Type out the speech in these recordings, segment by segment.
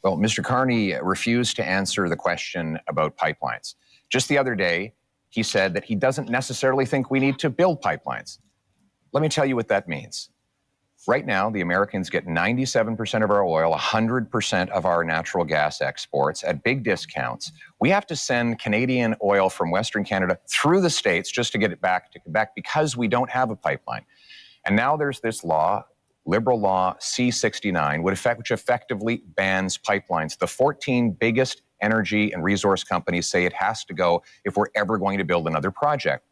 Well, Mr. Carney refused to answer the question about pipelines. Just the other day, he said that he doesn't necessarily think we need to build pipelines. Let me tell you what that means. Right now, the Americans get 97% of our oil, 100% of our natural gas exports at big discounts. We have to send Canadian oil from Western Canada through the States just to get it back to Quebec because we don't have a pipeline. And now there's this law, Liberal Law C-69, which effectively bans pipelines. The 14 biggest energy and resource companies say it has to go if we're ever going to build another project.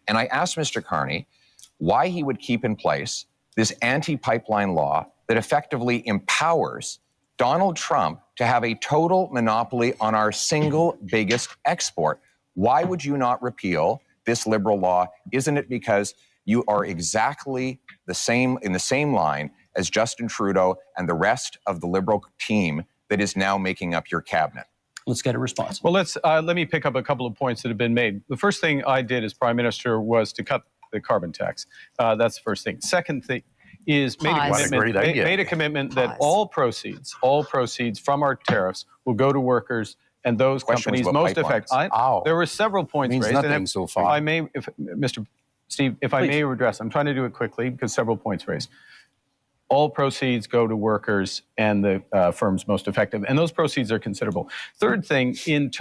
And I asked Mr. Carney why he would keep in place this anti-pipeline law that effectively empowers Donald Trump to have a total monopoly on our single biggest export. Why would you not repeal this Liberal law? Isn't it because you are exactly the same in the same line as Justin Trudeau and the rest of the Liberal team that is now making up your cabinet? Let's get a response. Well, let me pick up a couple of points that have been made. The first thing I did as Prime Minister was to cut the carbon tax. That's the first thing. Second thing is made a commitment that all proceeds from our tariffs will go to workers and those companies most affected. There were several points raised. Nothing so far. If I may, Mr. Steve, if I may address, I'm trying to do it quickly because several points raised. All proceeds go to workers and the firms most effective, and those proceeds are considerable. Third thing,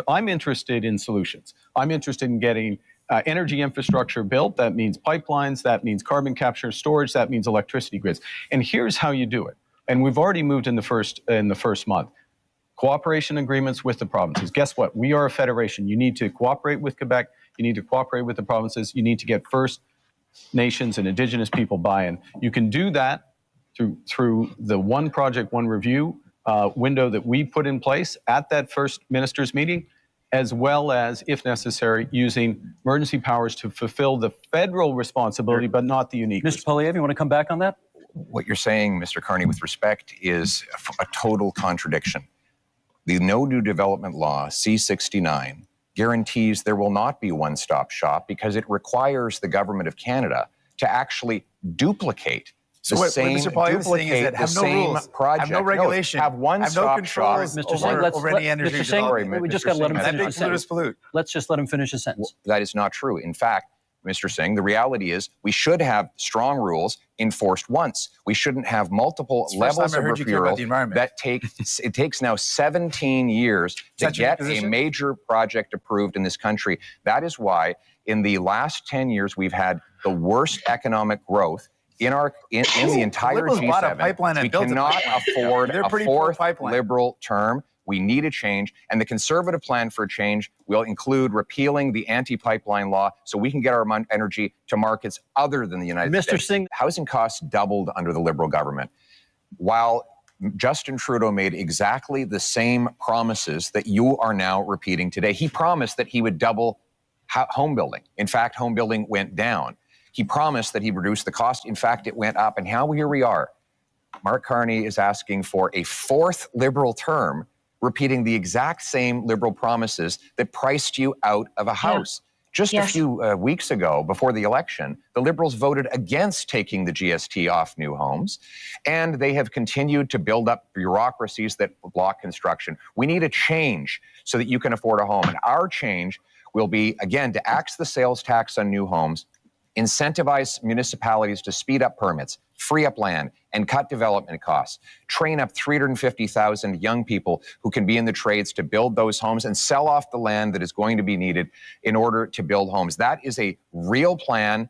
I'm interested in solutions. I'm interested in getting energy infrastructure built. That means pipelines, that means carbon capture, storage, that means electricity grids. And here's how you do it. And we've already moved in the first month. Cooperation agreements with the provinces. Guess what? We are a federation. You need to cooperate with Quebec. You need to cooperate with the provinces. You need to get First Nations and Indigenous people buy-in. You can do that through the one project, one review window that we put in place at that first ministers' meeting, as well as, if necessary, using emergency powers to fulfill the federal responsibility, but not the unique. Mr. Poilievre, you want to come back on that? What you're saying, Mr. Carney, with respect, is a total contradiction. The No New Development Law, C-69, guarantees there will not be one-stop shop because it requires the Government of Canada to actually duplicate Mr. Poilievre is saying is that have no rules, project. have no regulation, have one have no controls over any energy. Mr. Singh, we just got to let him finish his sentence. Let's just let him finish his sentence. Well, that is not true. In fact, Mr. Singh, the reality is we should have strong rules enforced once. We shouldn't have multiple levels of referral that it takes now 17 years to get a major project approved in this country. That is why in the last 10 years we've had the worst economic growth in the entire G7. We cannot afford a fourth Liberal term. We need a change, and the Conservative plan for a change will include repealing the anti-pipeline law so we can get our energy to markets other than the United States. Mr. Singh, housing costs doubled under the Liberal government, while Justin Trudeau made exactly the same promises that you are now repeating today. He promised that he would double home building. In fact, home building went down. He promised that he'd reduce the cost. In fact, it went up. And here we are. Mark Carney is asking for a fourth Liberal term, repeating the exact same Liberal promises that priced you out of a house. Just a few weeks ago, before the election, the Liberals voted against taking the GST off new homes, and they have continued to build up bureaucracies that block construction. We need a change so that you can afford a home. And our change will be, again, to axe the sales tax on new homes, incentivize municipalities to speed up permits, free up land, and cut development costs, train up 350,000 young people who can be in the trades to build those homes and sell off the land that is going to be needed in order to build homes. That is a real plan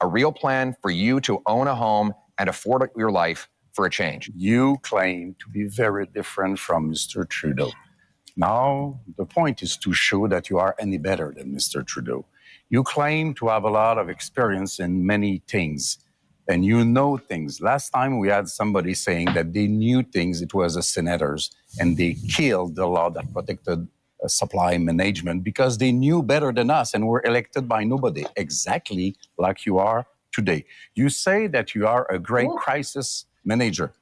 for you to own a home and afford your life for a change. You claim to be very different from Mr. Trudeau. Now, the point is to show that you are any better than Mr. Trudeau. You claim to have a lot of experience in many things, and you know things. Last time we had somebody saying that they knew things, it was the senators, and they killed the law that protected supply management because they knew better than us and were elected by nobody, exactly like you are today. You say that you are a great crisis manager.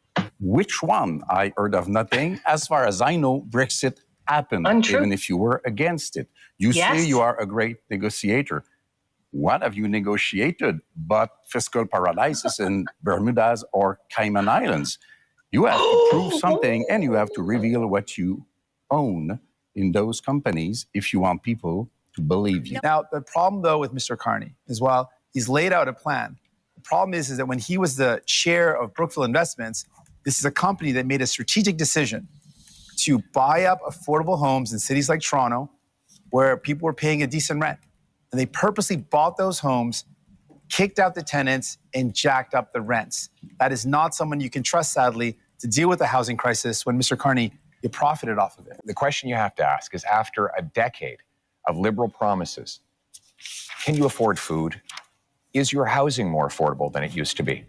Which one? I heard of nothing. As far as I know, Brexit happened, even if you were against it. You say you are a great negotiator. What have you negotiated but fiscal paradises in Bermudas or Cayman Islands? You have to prove something, and you have to reveal what you own in those companies if you want people to believe you. Now, the problem, though, with Mr. Carney is while he's laid out a plan, the problem is that when he was the chair of Brookfield Investments, this is a company that made a strategic decision to buy up affordable homes in cities like Toronto where people were paying a decent rent. And they purposely bought those homes, kicked out the tenants, and jacked up the rents. That is not someone you can trust, sadly, to deal with the housing crisis when Mr. Carney, you profited off of it. The question you have to ask is, after a decade of liberal promises, can you afford food? Is your housing more affordable than it used to be?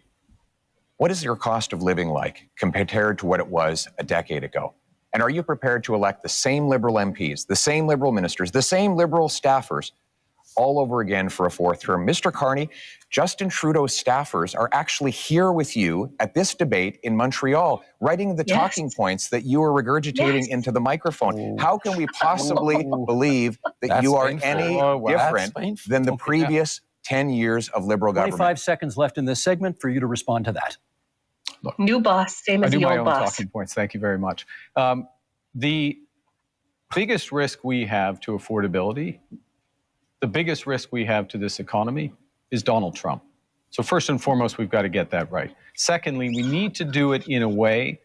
What is your cost of living like compared to what it was a decade ago? And are you prepared to elect the same liberal MPs, the same liberal ministers, the same liberal staffers all over again for a fourth term? Mr. Carney, Justin Trudeau's staffers are actually here with you at this debate in Montreal, writing the talking points that you are regurgitating into the microphone. How can we possibly believe that you are any different than the previous 10 years of liberal government? 25 seconds left in this segment for you to respond to that. Look, new boss, same as the old boss. I do my own talking points. Thank you very much. The biggest risk we have to affordability, the biggest risk we have to this economy is Donald Trump. So first and foremost, we've got to get that right. Secondly, we need to do it in a way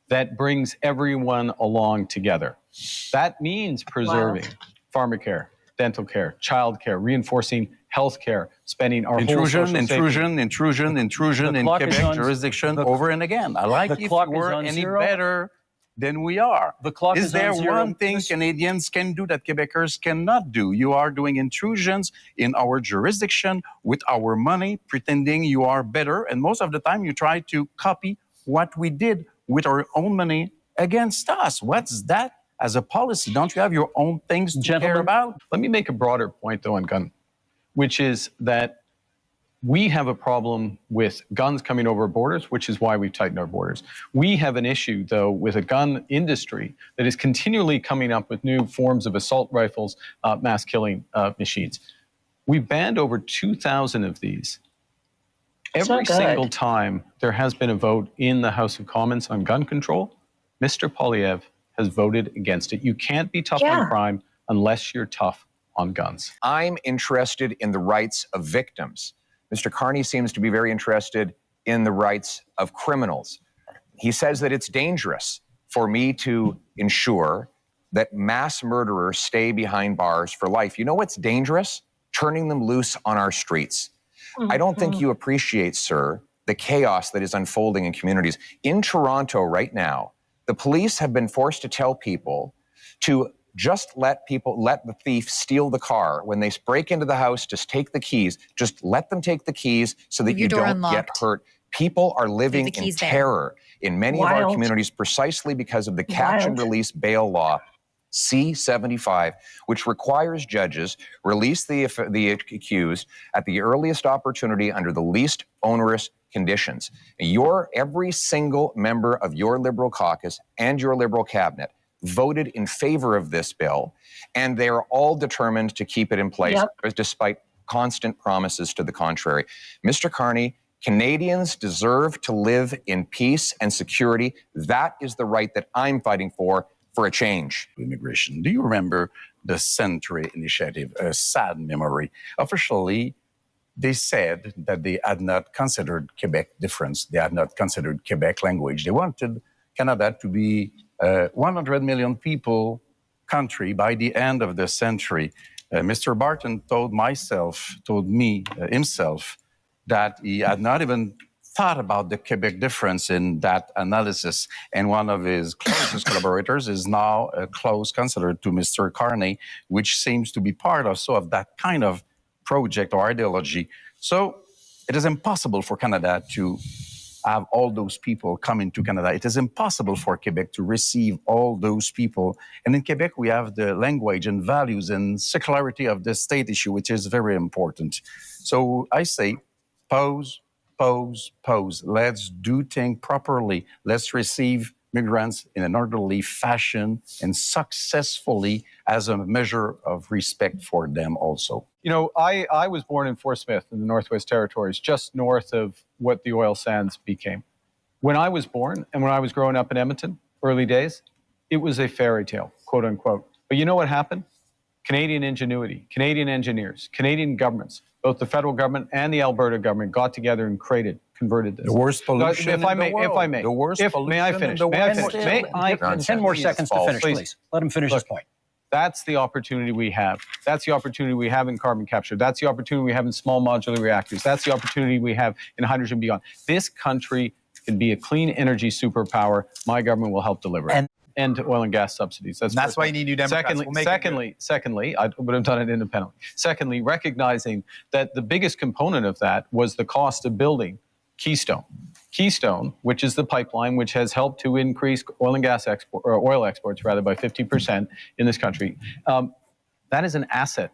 that brings everyone along together. That means preserving pharmacare, dental care, child care, reinforcing health care, spending our intrusion in Quebec jurisdiction over and again. I like if we're any better than we are. The clock is there on zero. One thing Canadians can do that Quebecers cannot do? You are doing intrusions in our jurisdiction with our money, pretending you are better, and most of the time you try to copy what we did with our own money against us. What's that as a policy? Don't you have your own things to care about? Let me make a broader point, though, on gun, which is that we have a problem with guns coming over borders, which is why we've tightened our borders. We have an issue, though, with a gun industry that is continually coming up with new forms of assault rifles, mass killing machines. We banned over 2,000 of these. Every single time there has been a vote in the House of Commons on gun control, Mr. Poilievre has voted against it. You can't be tough on crime unless you're tough on guns. I'm interested in the rights of victims. Mr. Carney seems to be very interested in the rights of criminals. He says that it's dangerous for me to ensure that mass murderers stay behind bars for life. You know what's dangerous? Turning them loose on our streets. I don't think you appreciate, sir, the chaos that is unfolding in communities. In Toronto right now, the police have been forced to tell people to just let the thief steal the car. When they break into the house, just take the keys. Just let them take the keys so that you don't get hurt. People are living in terror in many of our communities precisely because of the catch and release bail law, C-75, which requires judges release the accused at the earliest opportunity under the least onerous conditions. Every single member of your Liberal caucus and your Liberal cabinet voted in favor of this bill, and they are all determined to keep it in place despite constant promises to the contrary. Mr. Carney, Canadians deserve to live in peace and security. That is the right that I'm fighting for a change. Immigration. Do you remember the Century Initiative? A sad memory. Officially, they said that they had not considered Quebec difference. They had not considered Quebec language. They wanted Canada to be 100 million people country by the end of the century. Mr. Barton told me himself that he had not even thought about the Quebec difference in that analysis. And one of his closest collaborators is now a close consider to Mr. Carney, which seems to be part also of that kind of project or ideology. So it is impossible for Canada to have all those people come into Canada. It is impossible for Quebec to receive all those people. And in Quebec, we have the language and values and secularity of the state issue, which is very important. So I say, pause. Let's do things properly. Let's receive migrants in an orderly fashion and successfully as a measure of respect for them also. You know, I was born in Fort Smith in the Northwest Territories, just north of what the oil sands became. When I was born and when I was growing up in Edmonton, early days, it was a fairy tale, quote unquote. But you know what happened? Canadian ingenuity, Canadian engineers, Canadian governments, both the federal government and the Alberta government got together and converted this. The worst pollution if I may, in the world. If I may. The worst pollution may I in finish? the May I world. finish? May I? 10 more seconds to finish, please. Let him finish his point. That's the opportunity we have. That's the opportunity we have in carbon capture. That's the opportunity we have in small modular reactors. That's the opportunity we have in hydrogen beyond. This country can be a clean energy superpower. My government will help deliver it. End to oil and gas subsidies. That's why you need New Democrats. Secondly, I would have done it independently. Secondly, recognizing that the biggest component of that was the cost of building Keystone. Keystone, which is the pipeline which has helped to increase oil and gas oil exports rather by 50% in this country. That is an asset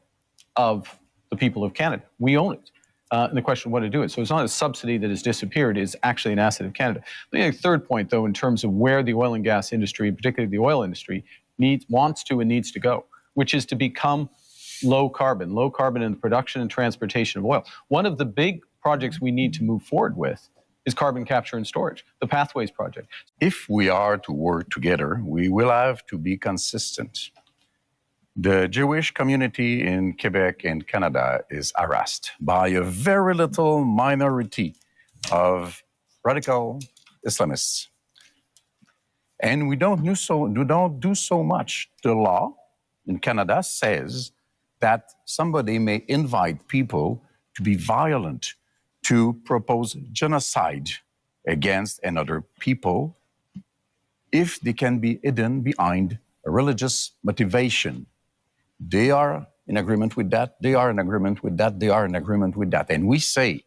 of the people of Canada. We own it. And the question of what to do it. So it's not a subsidy that has disappeared, it's actually an asset of Canada. The third point, though, in terms of where the oil and gas industry, particularly the oil industry, wants to and needs to go, which is to become low carbon in the production and transportation of oil. One of the big projects we need to move forward with is carbon capture and storage, the Pathways project. If we are to work together, we will have to be consistent. The Jewish community in Quebec and Canada is harassed by a very little minority of radical Islamists. And we don't do so much. The law in Canada says that somebody may invite people to be violent, to propose genocide against another people if they can be hidden behind a religious motivation. They are in agreement with that. They are in agreement with that. They are in agreement with that. And we say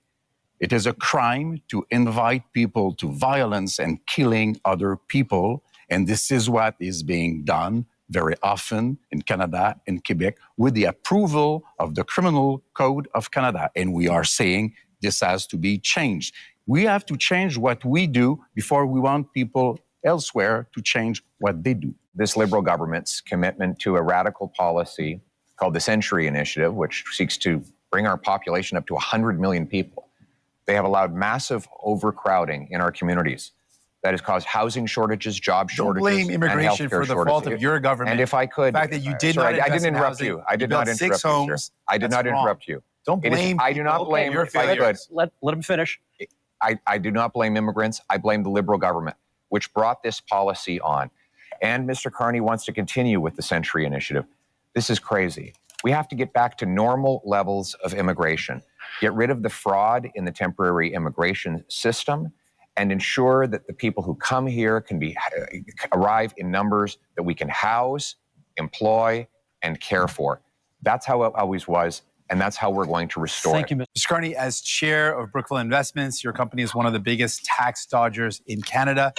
it is a crime to invite people to violence and killing other people. And this is what is being done very often in Canada and Quebec with the approval of the Criminal Code of Canada. And we are saying this has to be changed. We have to change what we do before we want people elsewhere to change what they do. This Liberal government's commitment to a radical policy called the Century Initiative, which seeks to bring our population up to 100 million people. They have allowed massive overcrowding in our communities. That has caused housing shortages, job shortages, Don't blame immigration for the fault of your government. And if I could, the fact that you did sorry, not I didn't invest in interrupt housing, you. I did not interrupt six you, homes, sir. I did not wrong. interrupt you. Don't blame. I do not blame. Your If I could, Let him finish. I do not blame immigrants. I blame the Liberal government, which brought this policy on. And Mr. Carney wants to continue with the Century Initiative. This is crazy. We have to get back to normal levels of immigration, get rid of the fraud in the temporary immigration system, and ensure that the people who come here can arrive in numbers that we can house, employ, and care for. That's how it always was, and that's how we're going to restore Thank you, it. Mr. Carney, as chair of Brookfield Investments, your company is one of the biggest tax dodgers in Canada.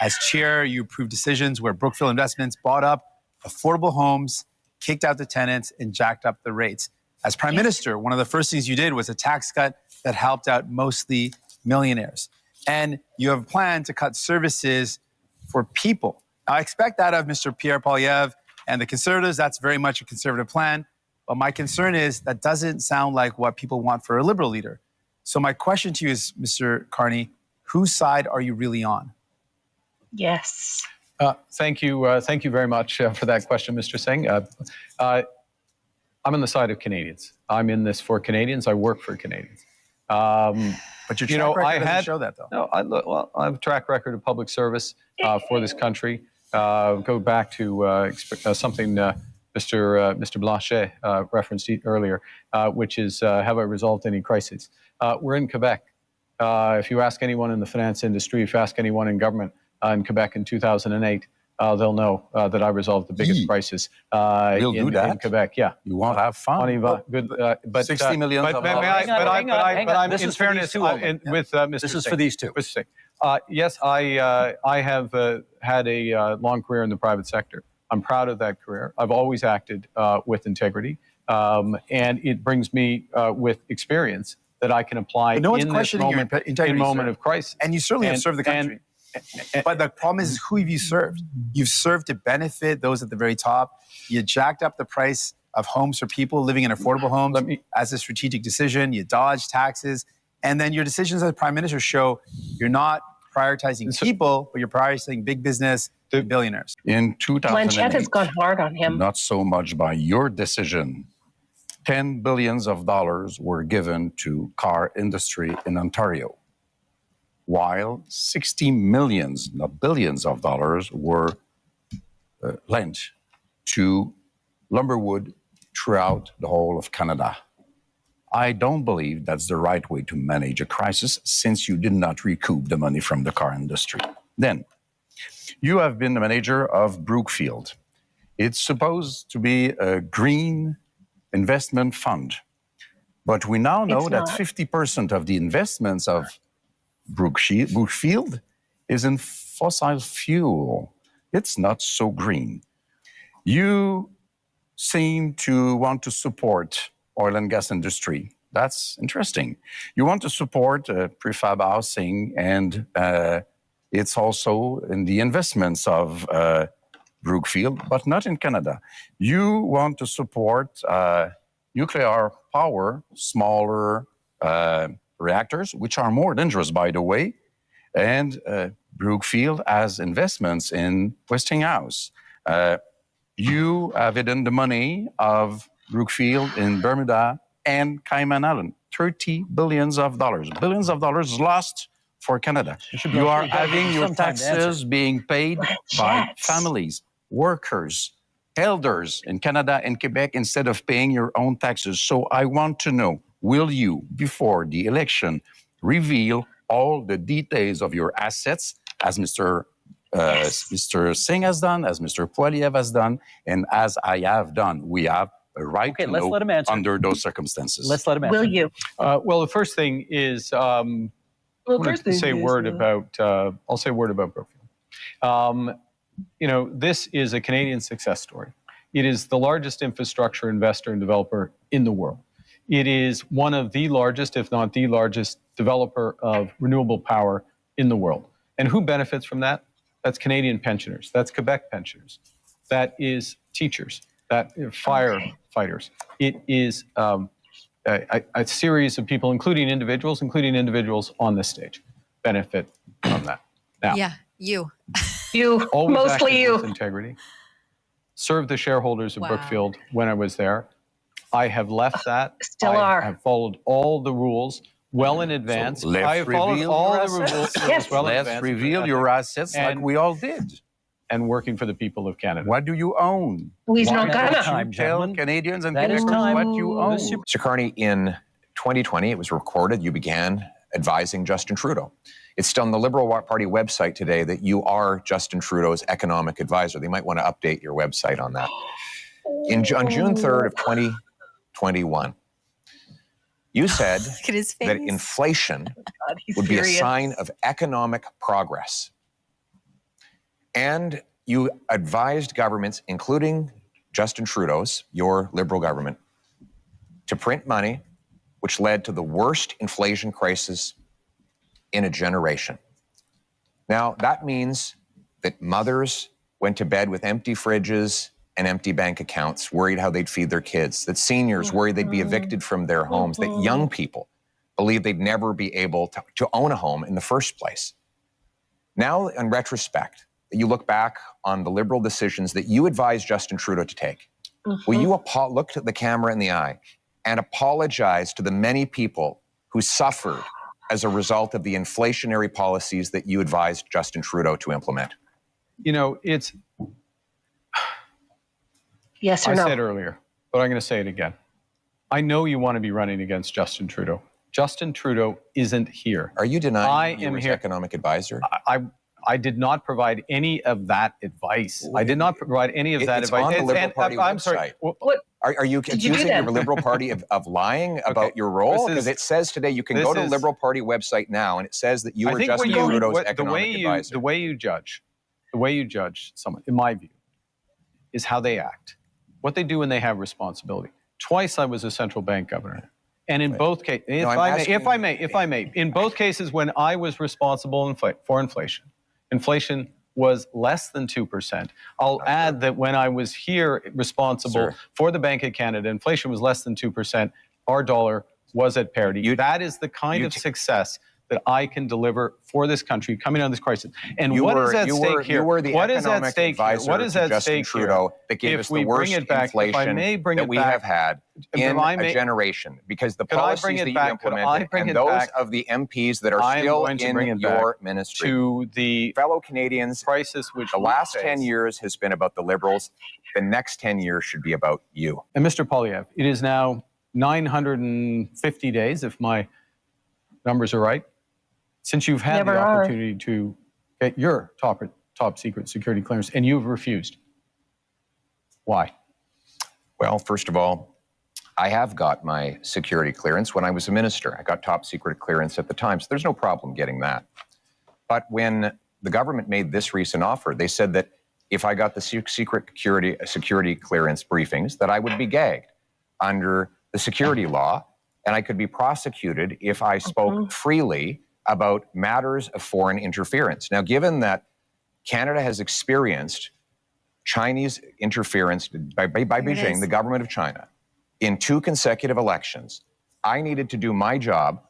As chair, you approved decisions where Brookfield Investments bought up affordable homes, kicked out the tenants, and jacked up the rates. As prime minister, one of the first things you did was a tax cut that helped out mostly millionaires. And you have a plan to cut services for people. Now, I expect that of Mr. Pierre Poilievre and the Conservatives. That's very much a conservative plan. But my concern is that doesn't sound like what people want for a Liberal leader. So my question to you is, Mr. Carney, whose side are you really on? Yes. Thank you. Thank you very much for that question, Mr. Singh. I'm on the side of Canadians. I'm in this for Canadians. I work for Canadians. But your track record doesn't show that, though. No, I have a track record of public service for this country. Go back to something Mr. Blanchet referenced earlier, which is have I resolved any crises? We're in Quebec. If you ask anyone in the finance industry, if you ask anyone in government in Quebec in 2008, they'll know that I resolved the biggest crisis in Quebec. Yeah, you won't have fun. Good, but 60 million. But I'm in fairness with Mr. This is for these two. Mr. Singh. Yes, I have had a long career in the private sector. I'm proud of that career. I've always acted with integrity, and it brings me with experience that I can apply in this moment of crisis. And you certainly have served the country. But the problem is, who have you served? You've served to benefit those at the very top. You jacked up the price of homes for people living in affordable homes as a strategic decision. You dodged taxes. And then your decisions as prime minister show you're not prioritizing people, but you're prioritizing big business, billionaires. In Blanchette has 2008, gone hard on him. not so much by your decision, $10 billion were given to car industry in Ontario, while 60 millions, not billions of dollars, were lent to lumberwood throughout the whole of Canada. I don't believe that's the right way to manage a crisis, since you did not recoup the money from the car industry. Then, you have been the manager of Brookfield. It's supposed to be a green investment fund, but we now know that 50% of the investments of Brookfield is in fossil fuel. It's not so green. You seem to want to support oil and gas industry. That's interesting. You want to support prefab housing, and it's also in the investments of Brookfield, but not in Canada. You want to support nuclear power, smaller reactors, which are more dangerous, by the way, and Brookfield has investments in Westinghouse. You have hidden the money of Brookfield in Bermuda and Cayman Island, $30 billion. Billions of dollars lost for Canada. You are having your taxes being paid by families, workers, elders in Canada and Quebec instead of paying your own taxes. So I want to know, will you, before the election, reveal all the details of your assets, as Mr. Singh has done, as Mr. Poiliev has done, and as I have done? We have a right to know under those circumstances. Let's let him answer. Will you? Well, the first thing is, I'll say a word about Brookfield. This is a Canadian success story. It is the largest infrastructure investor and developer in the world. It is one of the largest, if not the largest, developer of renewable power in the world. And who benefits from that? That's Canadian pensioners. That's Quebec pensioners. That is teachers. That firefighters. It is a series of people, including individuals on this stage, benefit from that. Now, yeah, you. You, always mostly acted you. with integrity. Served the shareholders of Brookfield when I was there. I have left that. Still I are. have followed all the rules well in advance. So let's I have followed reveal all your the rules Yes. well in Let's advance. reveal your assets like we all did. And working for the people of Canada. What do you own? He's Why not don't gonna. you tell Canadians and That is Quebecers time. what you own? Mr. Carney, in 2020, it was recorded, you began advising Justin Trudeau. It's still on the Liberal Party website today that you are Justin Trudeau's economic advisor. They might want to update your website on that. On June 3rd of 2021, you said Look at his face. that inflation God, he's would be a serious. sign of economic progress. And you advised governments, including Justin Trudeau's, your Liberal government, to print money, which led to the worst inflation crisis in a generation. Now, that means that mothers went to bed with empty fridges and empty bank accounts, worried how they'd feed their kids, that seniors worried they'd be evicted from their homes, that young people believed they'd never be able to own a home in the first place. Now, in retrospect, you look back on the Liberal decisions that you advised Justin Trudeau to take. Will you look at the camera in the eye and apologize to the many people who suffered as a result of the inflationary policies that you advised Justin Trudeau to implement? It's... Yes or no? I said earlier, but I'm going to say it again. I know you want to be running against Justin Trudeau. Justin Trudeau isn't here. Are you denying I you am were his here. economic advisor? I did not provide any of that advice. I did not provide any of that It's advice. on the Liberal Party I'm website. sorry. What? Are you Did you do accusing that? your Liberal Party of lying about your role? Because it says today you can go to the Liberal Party website now, and it says that you were Justin Trudeau's economic advisor. The way you judge someone, in my view, is how they act, what they do when they have responsibility. Twice I was a central bank governor. And in both cases, if I may, in both cases when I was responsible for inflation, inflation was less than 2%. I'll add that when I was here responsible for the Bank of Canada, inflation was less than 2%. Our dollar was at parity. That is the kind of success that I can deliver for this country coming out of this crisis. And You what were- is at you stake were- here? you were the What is at economic stake here? advisor What is to at Justin stake Trudeau here? that gave If us we the bring worst it back, if I inflation may bring that it we back, have had in a generation, because the Could I bring policies it that you back? Could I implemented bring and it those back? of the MPs that are I am still going to bring in it back your ministry. to the Fellow Canadians, crisis which the we last face. 10 years has been about the Liberals. The next 10 years should be about you. And Mr. Poilievre, it is now 950 days, if my numbers are right, since you've had Never the are. opportunity to get your top secret security clearance, and you've refused. Why? Well, first of all, I have got my security clearance when I was a minister. I got top secret clearance at the time, so there's no problem getting that. But when the government made this recent offer, they said that if I got the secret security clearance briefings, that I would be gagged under the security law, and I could be prosecuted if I spoke freely about matters of foreign interference. Now, given that Canada has experienced Chinese interference by Beijing, the government of China, in 2 consecutive elections, I needed to do my job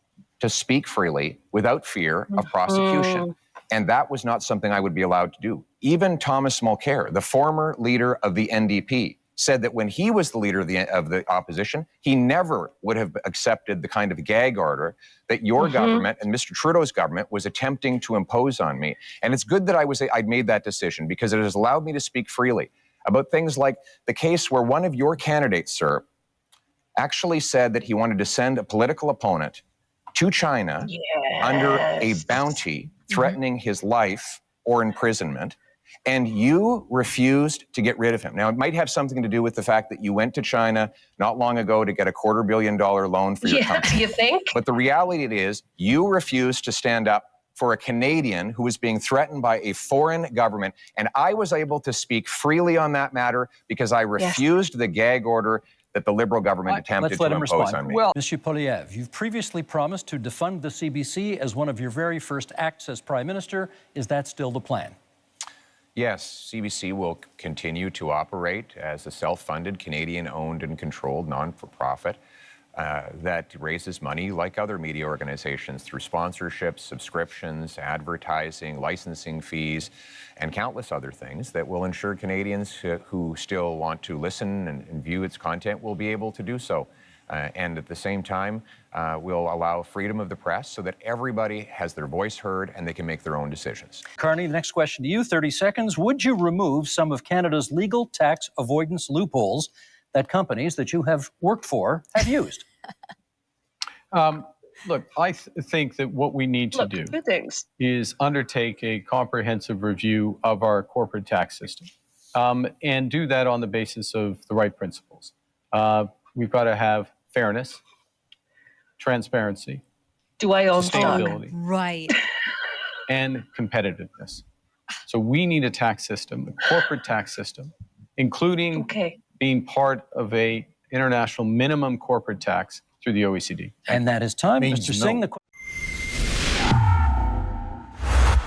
to speak freely without fear of prosecution. And that was not something I would be allowed to do. Even Thomas Mulcair, the former leader of the NDP, said that when he was the leader of the opposition, he never would have accepted the kind of gag order that your government and Mr. Trudeau's government was attempting to impose on me. And it's good that I'd made that decision, because it has allowed me to speak freely about things like the case where one of your candidates, sir, actually said that he wanted to send a political opponent to China under a bounty threatening his life or imprisonment, and you refused to get rid of him. Now, it might have something to do with the fact that you went to China not long ago to get a $250 million loan for your company. You think? But the reality is, you refused to stand up for a Canadian who was being threatened by a foreign government, and I was able to speak freely on that matter because I refused the gag order that the Liberal government attempted to impose on me. Well, Monsieur Poilievre, you've previously promised to defund the CBC as one of your very first acts as Prime Minister. Is that still the plan? Yes, CBC will continue to operate as a self-funded, Canadian-owned and controlled non-for-profit that raises money like other media organizations through sponsorships, subscriptions, advertising, licensing fees, and countless other things that will ensure Canadians who still want to listen and view its content will be able to do so. And at the same time, we'll allow freedom of the press so that everybody has their voice heard and they can make their own decisions. Carney, the next question to you, 30 seconds. Would you remove some of Canada's legal tax avoidance loopholes that companies that you have worked for have used? Look, I think that what we need to do 2 things. is undertake a comprehensive review of our corporate tax system, and do that on the basis of the right principles. We've got to have fairness, transparency, Do I own stock? sustainability, Right. and competitiveness. So we need a tax system, a corporate tax system, including Okay. being part of a international minimum corporate tax through the OECD. And that is time. Means Mr. Singh, no. the